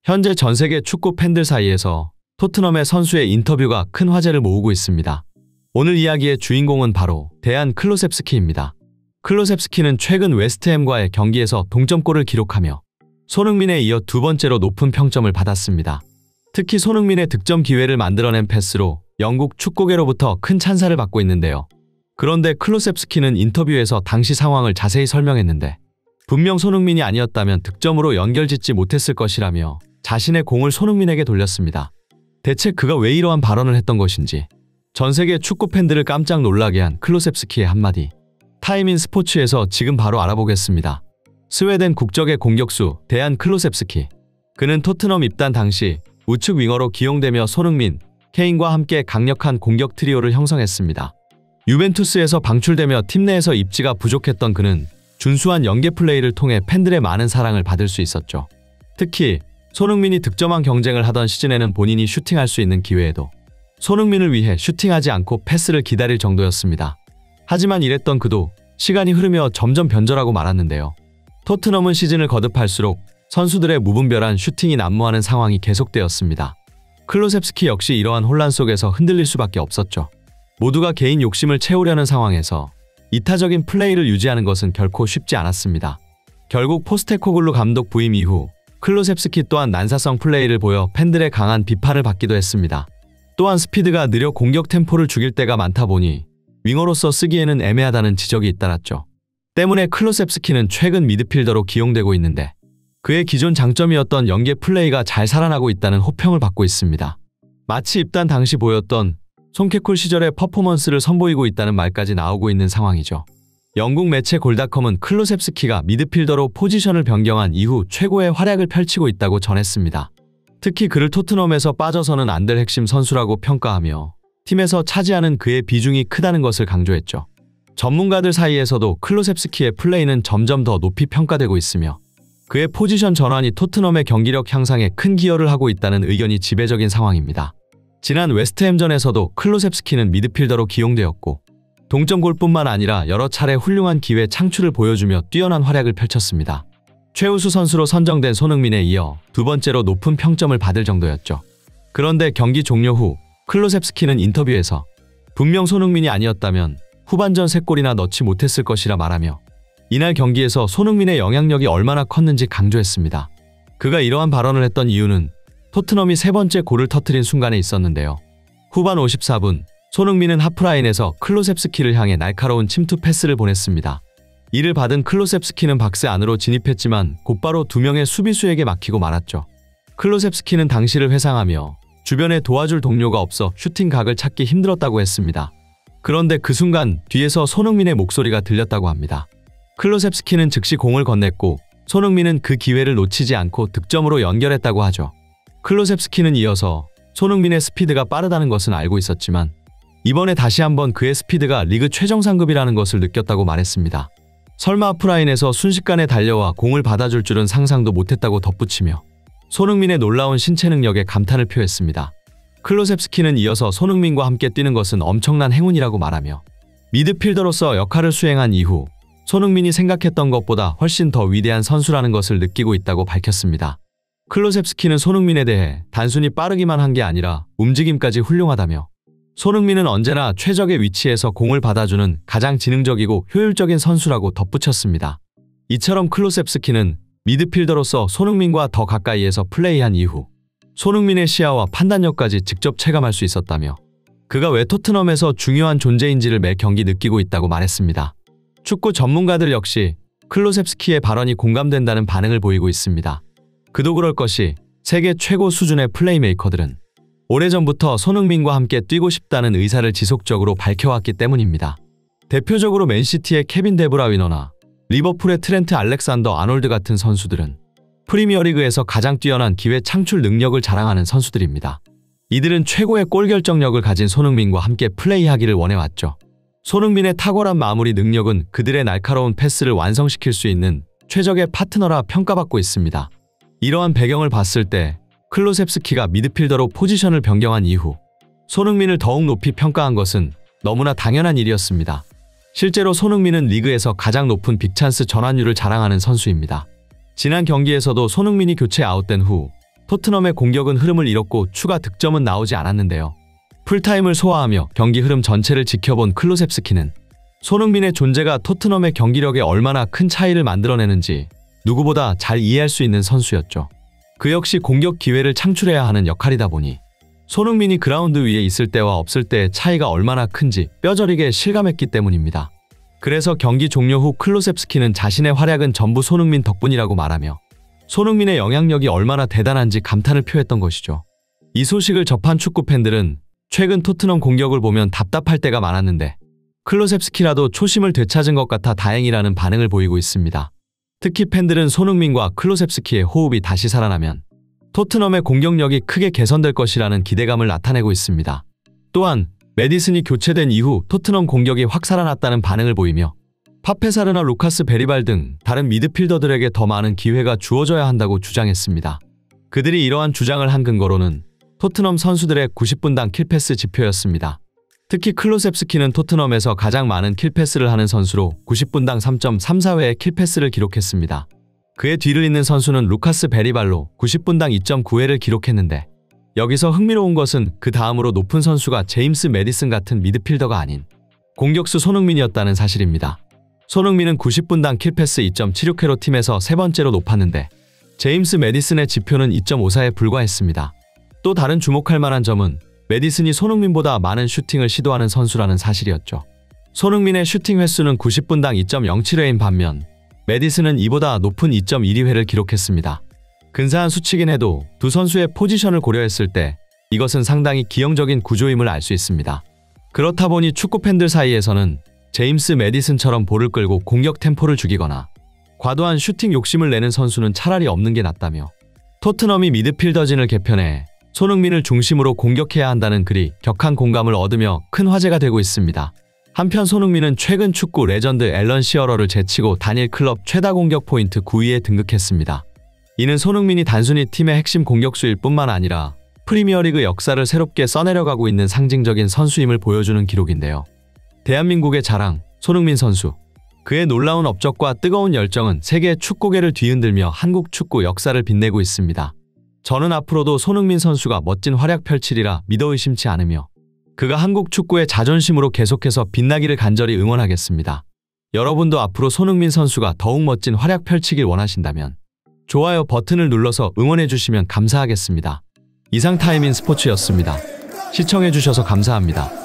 현재 전 세계 축구 팬들 사이에서 토트넘의 선수의 인터뷰가 큰 화제를 모으고 있습니다. 오늘 이야기의 주인공은 바로 데안 클루셉스키입니다. 클루셉스키는 최근 웨스트햄과의 경기에서 동점골을 기록하며 손흥민에 이어 두 번째로 높은 평점을 받았습니다. 특히 손흥민의 득점 기회를 만들어낸 패스로 영국 축구계로부터 큰 찬사를 받고 있는데요. 그런데 클루셉스키는 인터뷰에서 당시 상황을 자세히 설명했는데 분명 손흥민이 아니었다면 득점으로 연결짓지 못했을 것이라며 자신의 공을 손흥민에게 돌렸습니다. 대체 그가 왜 이러한 발언을 했던 것인지 전 세계 축구 팬들을 깜짝 놀라게 한 클루셉스키의 한마디. 타임인 스포츠에서 지금 바로 알아보겠습니다. 스웨덴 국적의 공격수 데안 클루셉스키. 그는 토트넘 입단 당시 우측 윙어로 기용되며 손흥민, 케인과 함께 강력한 공격 트리오를 형성했습니다. 유벤투스에서 방출되며 팀 내에서 입지가 부족했던 그는 준수한 연계 플레이를 통해 팬들의 많은 사랑을 받을 수 있었죠. 특히 손흥민이 득점왕 경쟁을 하던 시즌에는 본인이 슈팅할 수 있는 기회에도 손흥민을 위해 슈팅하지 않고 패스를 기다릴 정도였습니다. 하지만 이랬던 그도 시간이 흐르며 점점 변절하고 말았는데요. 토트넘은 시즌을 거듭할수록 선수들의 무분별한 슈팅이 난무하는 상황이 계속되었습니다. 클루셉스키 역시 이러한 혼란 속에서 흔들릴 수밖에 없었죠. 모두가 개인 욕심을 채우려는 상황에서 이타적인 플레이를 유지하는 것은 결코 쉽지 않았습니다. 결국 포스테코글루 감독 부임 이후 클루셉스키 또한 난사성 플레이를 보여 팬들의 강한 비판을 받기도 했습니다. 또한 스피드가 느려 공격 템포를 죽일 때가 많다 보니 윙어로서 쓰기에는 애매하다는 지적이 잇따랐죠. 때문에 클루셉스키는 최근 미드필더로 기용되고 있는데 그의 기존 장점이었던 연계 플레이가 잘 살아나고 있다는 호평을 받고 있습니다. 마치 입단 당시 보였던 손케쿨 시절의 퍼포먼스를 선보이고 있다는 말까지 나오고 있는 상황이죠. 영국 매체 골닷컴은 클루셉스키가 미드필더로 포지션을 변경한 이후 최고의 활약을 펼치고 있다고 전했습니다. 특히 그를 토트넘에서 빠져서는 안 될 핵심 선수라고 평가하며 팀에서 차지하는 그의 비중이 크다는 것을 강조했죠. 전문가들 사이에서도 클루셉스키의 플레이는 점점 더 높이 평가되고 있으며 그의 포지션 전환이 토트넘의 경기력 향상에 큰 기여를 하고 있다는 의견이 지배적인 상황입니다. 지난 웨스트햄전에서도 클루셉스키는 미드필더로 기용되었고 동점골뿐만 아니라 여러 차례 훌륭한 기회 창출을 보여주며 뛰어난 활약을 펼쳤습니다. 최우수 선수로 선정된 손흥민에 이어 두 번째로 높은 평점을 받을 정도였죠. 그런데 경기 종료 후 클루셉스키는 인터뷰에서 분명 손흥민이 아니었다면 후반전 3골이나 넣지 못했을 것이라 말하며 이날 경기에서 손흥민의 영향력이 얼마나 컸는지 강조했습니다. 그가 이러한 발언을 했던 이유는 토트넘이 세 번째 골을 터뜨린 순간에 있었는데요. 후반 54분 손흥민은 하프라인에서 클루셉스키를 향해 날카로운 침투 패스를 보냈습니다. 이를 받은 클루셉스키는 박스 안으로 진입했지만 곧바로 두 명의 수비수에게 막히고 말았죠. 클루셉스키는 당시를 회상하며 주변에 도와줄 동료가 없어 슈팅 각을 찾기 힘들었다고 했습니다. 그런데 그 순간 뒤에서 손흥민의 목소리가 들렸다고 합니다. 클루셉스키는 즉시 공을 건넸고 손흥민은 그 기회를 놓치지 않고 득점으로 연결했다고 하죠. 클루셉스키는 이어서 손흥민의 스피드가 빠르다는 것은 알고 있었지만 이번에 다시 한번 그의 스피드가 리그 최정상급이라는 것을 느꼈다고 말했습니다. 설마 하프라인에서 순식간에 달려와 공을 받아줄 줄은 상상도 못했다고 덧붙이며 손흥민의 놀라운 신체 능력에 감탄을 표했습니다. 클루셉스키는 이어서 손흥민과 함께 뛰는 것은 엄청난 행운이라고 말하며 미드필더로서 역할을 수행한 이후 손흥민이 생각했던 것보다 훨씬 더 위대한 선수라는 것을 느끼고 있다고 밝혔습니다. 클루셉스키는 손흥민에 대해 단순히 빠르기만 한 게 아니라 움직임까지 훌륭하다며 손흥민은 언제나 최적의 위치에서 공을 받아주는 가장 지능적이고 효율적인 선수라고 덧붙였습니다. 이처럼 클루셉스키는 미드필더로서 손흥민과 더 가까이에서 플레이한 이후 손흥민의 시야와 판단력까지 직접 체감할 수 있었다며 그가 왜 토트넘에서 중요한 존재인지를 매 경기 느끼고 있다고 말했습니다. 축구 전문가들 역시 클루셉스키의 발언이 공감된다는 반응을 보이고 있습니다. 그도 그럴 것이 세계 최고 수준의 플레이메이커들은 오래전부터 손흥민과 함께 뛰고 싶다는 의사를 지속적으로 밝혀왔기 때문입니다. 대표적으로 맨시티의 케빈 데브라위너나 리버풀의 트렌트 알렉산더 아놀드 같은 선수들은 프리미어리그에서 가장 뛰어난 기회 창출 능력을 자랑하는 선수들입니다. 이들은 최고의 골 결정력을 가진 손흥민과 함께 플레이하기를 원해왔죠. 손흥민의 탁월한 마무리 능력은 그들의 날카로운 패스를 완성시킬 수 있는 최적의 파트너라 평가받고 있습니다. 이러한 배경을 봤을 때 클루셉스키가 미드필더로 포지션을 변경한 이후 손흥민을 더욱 높이 평가한 것은 너무나 당연한 일이었습니다. 실제로 손흥민은 리그에서 가장 높은 빅찬스 전환율을 자랑하는 선수입니다. 지난 경기에서도 손흥민이 교체 아웃된 후 토트넘의 공격은 흐름을 잃었고 추가 득점은 나오지 않았는데요. 풀타임을 소화하며 경기 흐름 전체를 지켜본 클루셉스키는 손흥민의 존재가 토트넘의 경기력에 얼마나 큰 차이를 만들어내는지 누구보다 잘 이해할 수 있는 선수였죠. 그 역시 공격 기회를 창출해야 하는 역할이다 보니 손흥민이 그라운드 위에 있을 때와 없을 때의 차이가 얼마나 큰지 뼈저리게 실감했기 때문입니다. 그래서 경기 종료 후 클루셉스키는 자신의 활약은 전부 손흥민 덕분이라고 말하며 손흥민의 영향력이 얼마나 대단한지 감탄을 표했던 것이죠. 이 소식을 접한 축구 팬들은 최근 토트넘 공격을 보면 답답할 때가 많았는데 클루셉스키라도 초심을 되찾은 것 같아 다행이라는 반응을 보이고 있습니다. 특히 팬들은 손흥민과 클루셉스키의 호흡이 다시 살아나면 토트넘의 공격력이 크게 개선될 것이라는 기대감을 나타내고 있습니다. 또한 메디슨이 교체된 이후 토트넘 공격이 확 살아났다는 반응을 보이며 파페사르나 루카스 베리발 등 다른 미드필더들에게 더 많은 기회가 주어져야 한다고 주장했습니다. 그들이 이러한 주장을 한 근거로는 토트넘 선수들의 90분당 킬패스 지표였습니다. 특히 클루셉스키는 토트넘에서 가장 많은 킬패스를 하는 선수로 90분당 3.34회의 킬패스를 기록했습니다. 그의 뒤를 잇는 선수는 루카스 베리발로 90분당 2.9회를 기록했는데 여기서 흥미로운 것은 그 다음으로 높은 선수가 제임스 메디슨 같은 미드필더가 아닌 공격수 손흥민이었다는 사실입니다. 손흥민은 90분당 킬패스 2.76회로 팀에서 세 번째로 높았는데 제임스 메디슨의 지표는 2.54에 불과했습니다. 또 다른 주목할 만한 점은 메디슨이 손흥민보다 많은 슈팅을 시도하는 선수라는 사실이었죠. 손흥민의 슈팅 횟수는 90분당 2.07회인 반면 메디슨은 이보다 높은 2.12회를 기록했습니다. 근사한 수치긴 해도 두 선수의 포지션을 고려했을 때 이것은 상당히 기형적인 구조임을 알 수 있습니다. 그렇다 보니 축구 팬들 사이에서는 제임스 메디슨처럼 볼을 끌고 공격 템포를 죽이거나 과도한 슈팅 욕심을 내는 선수는 차라리 없는 게 낫다며 토트넘이 미드필더진을 개편해 손흥민을 중심으로 공격해야 한다는 글이 격한 공감을 얻으며 큰 화제가 되고 있습니다. 한편 손흥민은 최근 축구 레전드 앨런 시어러를 제치고 단일 클럽 최다 공격 포인트 9위에 등극했습니다. 이는 손흥민이 단순히 팀의 핵심 공격수일 뿐만 아니라 프리미어리그 역사를 새롭게 써내려가고 있는 상징적인 선수임을 보여주는 기록인데요. 대한민국의 자랑, 손흥민 선수. 그의 놀라운 업적과 뜨거운 열정은 세계 축구계를 뒤흔들며 한국 축구 역사를 빛내고 있습니다. 저는 앞으로도 손흥민 선수가 멋진 활약 펼치리라 믿어 의심치 않으며 그가 한국 축구의 자존심으로 계속해서 빛나기를 간절히 응원하겠습니다. 여러분도 앞으로 손흥민 선수가 더욱 멋진 활약 펼치길 원하신다면 좋아요 버튼을 눌러서 응원해주시면 감사하겠습니다. 이상 타임인 스포츠였습니다. 시청해주셔서 감사합니다.